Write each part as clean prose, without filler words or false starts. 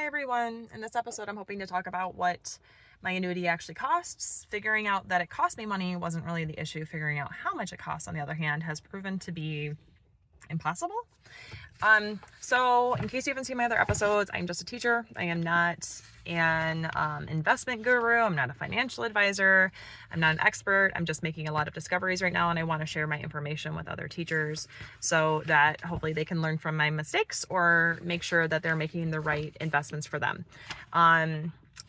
everyone. In this episode, I'm hoping to talk about what my annuity actually costs. Figuring out that it cost me money wasn't really the issue. Figuring out how much it costs, on the other hand, has proven to be impossible. So in case you haven't seen my other episodes, I'm just a teacher. I am not an investment guru. I'm not a financial advisor. I'm not an expert. I'm just making a lot of discoveries right now, and I want to share my information with other teachers so that hopefully they can learn from my mistakes or make sure that they're making the right investments for them.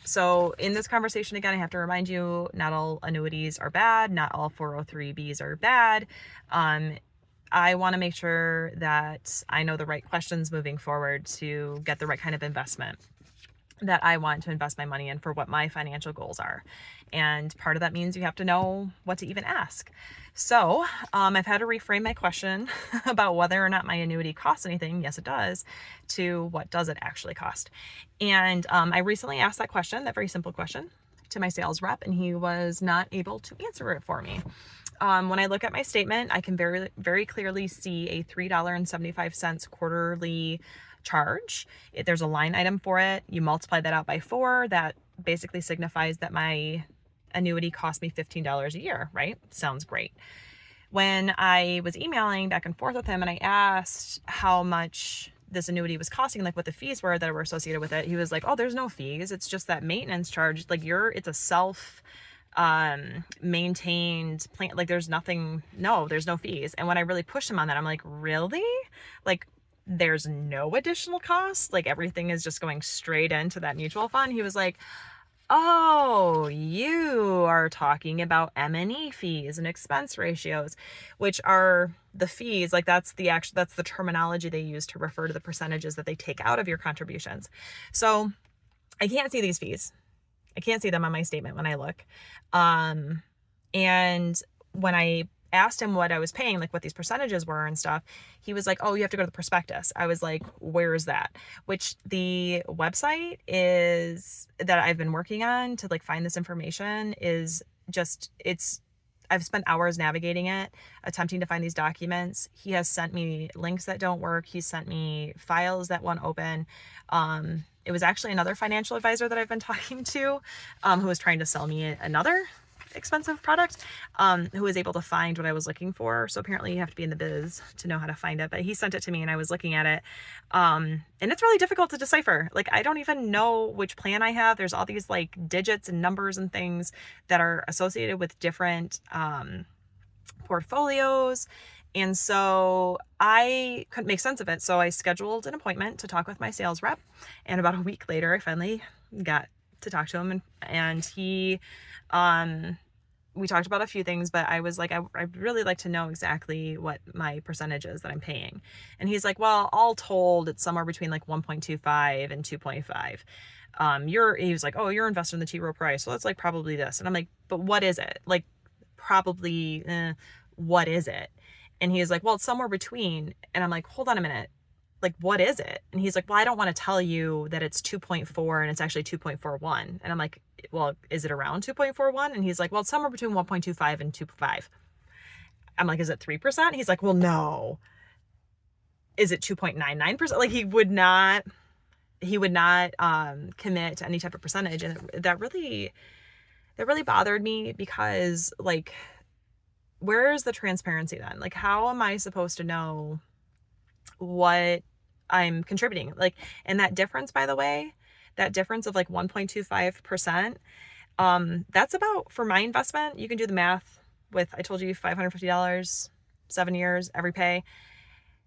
So in this conversation, again, I have to remind you, not all annuities are bad. Not all 403Bs are bad. I want to make sure that I know the right questions moving forward to get the right kind of investment that I want to invest my money in for what my financial goals are. And part of that means you have to know what to even ask. So I've had to reframe my question about whether or not my annuity costs anything. Yes, it does. To what does it actually cost? And I recently asked that question, that very simple question, to my sales rep, and he was not able to answer it for me. When I look at my statement, I can very, very clearly see a $3.75 quarterly charge. There's a line item for it. You multiply that out by 4. That basically signifies that my annuity cost me $15 a year, right? Sounds great. When I was emailing back and forth with him and I asked how much this annuity was costing, like what the fees were that were associated with it, he was like, oh, there's no fees. It's just that maintenance charge. Like it's a self maintained plant. Like there's no fees. And when I really pushed him on that, I'm like, really? Like there's no additional cost? Like everything is just going straight into that mutual fund? He was like, oh, you are talking about M&E fees and expense ratios, which are the fees. Like that's the terminology they use to refer to the percentages that they take out of your contributions. So I can't see these fees. I can't see them on my statement when I look. And when I asked him what I was paying, like what these percentages were and stuff, he was like, oh, you have to go to the prospectus. I was like, where is that? Which the website is that I've been working on to like find this information is just, I've spent hours navigating it, attempting to find these documents. He has sent me links that don't work. He's sent me files that won't open. It was actually another financial advisor that I've been talking to, who was trying to sell me another expensive product, who was able to find what I was looking for. So apparently you have to be in the biz to know how to find it, but he sent it to me and I was looking at it. And it's really difficult to decipher. Like, I don't even know which plan I have. There's all these like digits and numbers and things that are associated with different, portfolios. And so I couldn't make sense of it. So I scheduled an appointment to talk with my sales rep. And about a week later, I finally got to talk to him, and he, we talked about a few things, but I was like, I'd really like to know exactly what my percentage is that I'm paying. And he's like, well, all told, it's somewhere between like 1.25 and 2.5. He was like, oh, you're invested in the T Rowe Price. So that's like probably this. And I'm like, but what is it? Like probably, what is it? And he's like, well, it's somewhere between. And I'm like, hold on a minute. Like, what is it? And he's like, well, I don't want to tell you that it's 2.4 and it's actually 2.41. And I'm like, well, is it around 2.41? And he's like, well, it's somewhere between 1.25 and 2.5. I'm like, is it 3%? He's like, well, no. Is it 2.99%? Like he would not commit to any type of percentage. And that really bothered me because like, where is the transparency then? Like, how am I supposed to know what I'm contributing? Like, and that difference, by the way, that difference of like 1.25%, that's about, for my investment, you can do the math with, I told you $550, 7 years, every pay.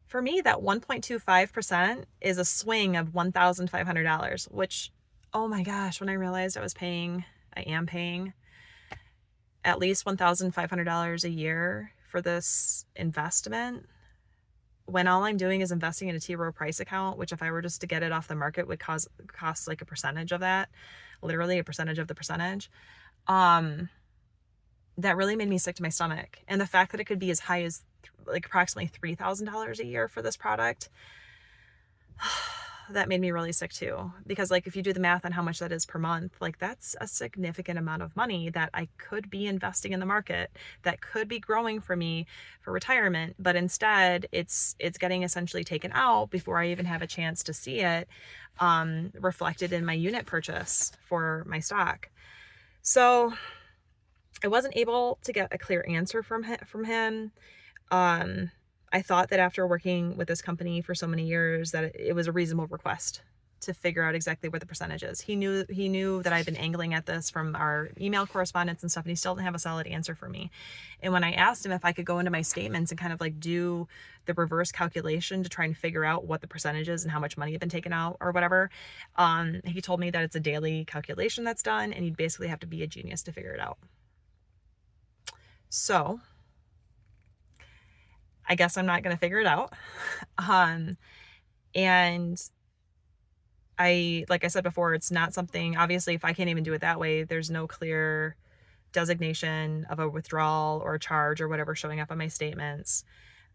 For me, that 1.25% is a swing of $1,500, which, oh my gosh, when I realized I am paying at least $1,500 a year for this investment, when all I'm doing is investing in a T Rowe Price account, which if I were just to get it off the market would cost like a percentage of that, literally a percentage of the percentage. That really made me sick to my stomach. And the fact that it could be as high as like approximately $3,000 a year for this product, that made me really sick too, because like if you do the math on how much that is per month, like that's a significant amount of money that I could be investing in the market, that could be growing for me for retirement, but instead it's getting essentially taken out before I even have a chance to see it reflected in my unit purchase for my stock. So I wasn't able to get a clear answer from him. I thought that after working with this company for so many years that it was a reasonable request to figure out exactly what the percentage is. He knew that I'd been angling at this from our email correspondence and stuff, and he still didn't have a solid answer for me. And when I asked him if I could go into my statements and kind of like do the reverse calculation to try and figure out what the percentage is and how much money had been taken out or whatever, he told me that it's a daily calculation that's done, and you'd basically have to be a genius to figure it out. So I guess I'm not going to figure it out. And like I said before, it's not something, obviously, if I can't even do it that way, there's no clear designation of a withdrawal or a charge or whatever showing up on my statements.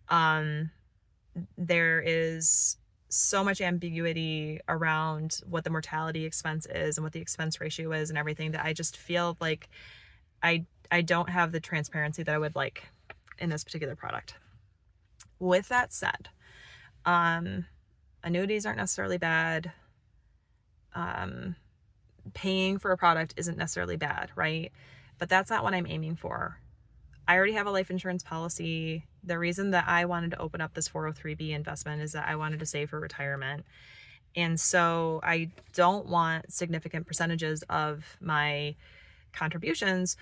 There is so much ambiguity around what the mortality expense is and what the expense ratio is and everything, that I just feel like I don't have the transparency that I would like in this particular product. With that said, annuities aren't necessarily bad. Paying for a product isn't necessarily bad, right? But that's not what I'm aiming for. I already have a life insurance policy. The reason that I wanted to open up this 403b investment is that I wanted to save for retirement. And so I don't want significant percentages of my contributions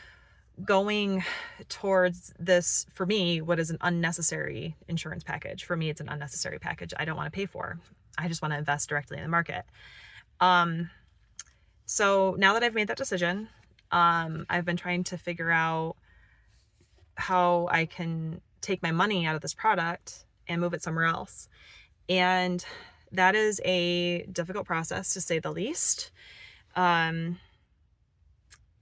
going towards this, for me, what is an unnecessary insurance package. For me, it's an unnecessary package I don't want to pay for. I just want to invest directly in the market. So now that I've made that decision, I've been trying to figure out how I can take my money out of this product and move it somewhere else. And that is a difficult process, to say the least.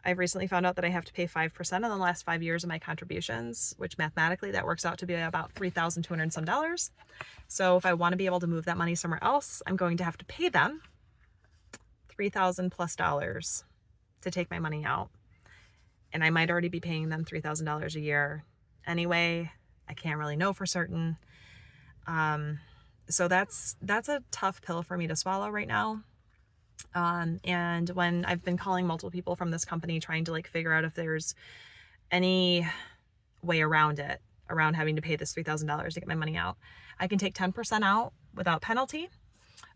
I've recently found out that I have to pay 5% in the last 5 years of my contributions, which mathematically that works out to be about $3,200 and some dollars. So if I want to be able to move that money somewhere else, I'm going to have to pay them $3,000 plus to take my money out. And I might already be paying them $3,000 a year anyway. I can't really know for certain. So that's a tough pill for me to swallow right now. And when I've been calling multiple people from this company trying to like figure out if there's any way around it, around having to pay this $3,000 to get my money out, I can take 10% out without penalty.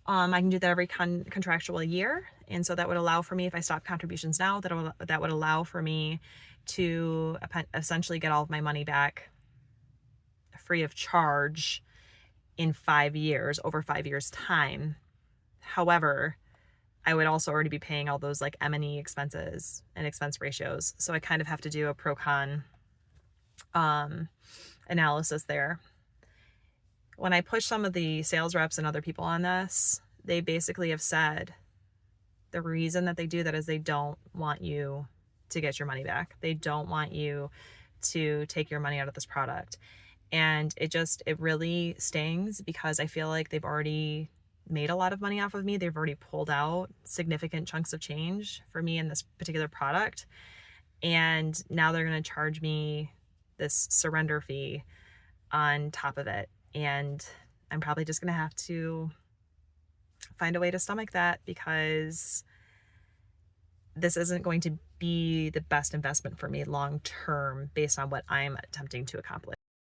I can do that every contractual year. And so that would allow for me, if I stop contributions now, that would allow for me to essentially get all of my money back free of charge in 5 years, over 5 years time. However, I would also already be paying all those like M&E expenses and expense ratios. So I kind of have to do a pro-con analysis there. When I push some of the sales reps and other people on this, they basically have said the reason that they do that is they don't want you to get your money back. They don't want you to take your money out of this product. And it really stings, because I feel like they've already made a lot of money off of me. They've already pulled out significant chunks of change for me in this particular product. And now they're going to charge me this surrender fee on top of it. And I'm probably just going to have to find a way to stomach that, because this isn't going to be the best investment for me long term based on what I'm attempting to accomplish.